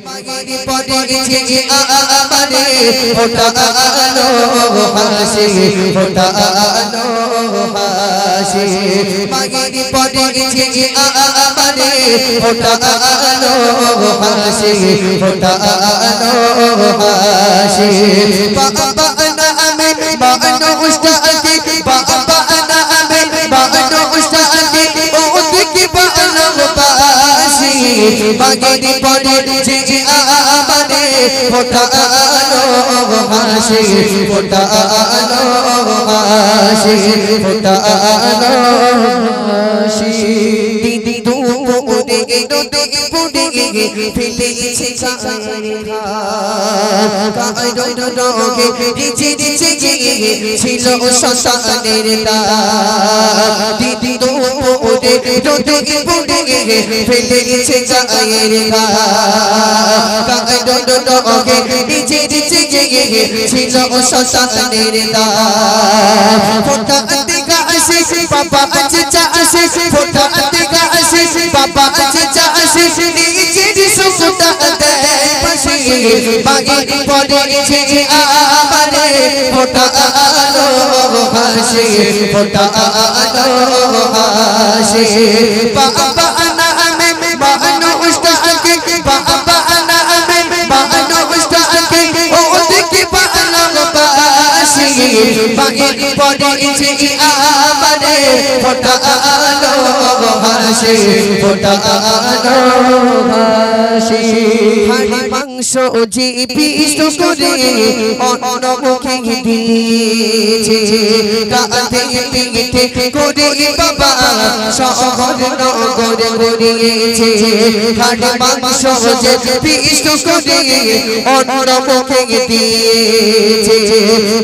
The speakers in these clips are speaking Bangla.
মাগিরি পড়েছে আমারে ফোটানো হাসি ফোটানো হাসি মাগিরি পড়েছে আমারে ফোটানো হাসি ফোটানো হাসি বাবা নামে বানো উস্তাদি বাবা নামে বানো উস্তাদি ও দেখি বানো বাসি মাগিরি পড়েছে আমারে ফোটানো হাসি ফোটানো হাসি ফোটানো হাসি দিদি দুপুরে নদী পুরে ফেলেছে কায়রা রোগে নিচে নিচে ছিল শ্মশানের দ্বার দিদি দুপুরে নদী পুরে ফেলেছে কায়রা রোগে নিচে নিচে ছিল শ্মশানের দ্বার ফোটাতে গাছে বাবা আছে চাষে ফোটাতে গাছে বাবা আছে চাষে নিচে সুখটা দেয় পাশে বাগিরি পড়েছে আমারে ফোটানো হাসি ফোটানো হাসি বাবা নামে বানো উস্তাদকে বাবা নামে বানো উস্তাদকে ও দেখি বানো বাসি বাগিরি পড়েছে আমারে ফোটানো হাসি ফোটানো হাসি হাড়ি মাংস যে পিষ্ট করে অন্য মুখে দিয়েছে কাঁধে পিঠে করে বাবা শহর নগর ঘুরিয়েছে হাড়ি মাংস যে পিষ্ট করে অন্য মুখে দিয়েছে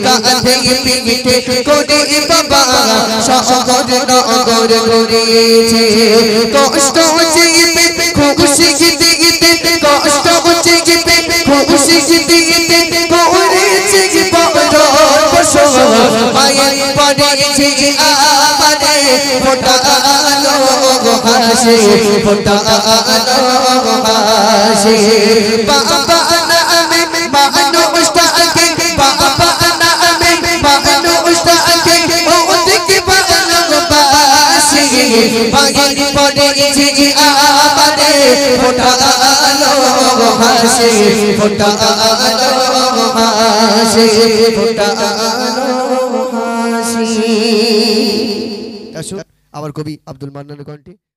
কাঁধে পিঠে করে বাবা শহর নগর ঘুরিয়েছে কষ্ট চেপে খুশি দিতে কষ্ট চেপে খুশি দিতে করেছে বড় কষ্ট মায়ের পড়েছে আমারে ফোটানো হাসি ফোটানো হাসি বাবা নামে বানো উস্তাদকে বাবা নামে বানো উস্তাদকে ও দেখি বানো বাসি বাগিরি পড়েছে আমারে ফোটানো হাসি ফোটানো হাসি ফোটানো হাসি। আবার কবি আব্দুল মান্নানের কণ্ঠে।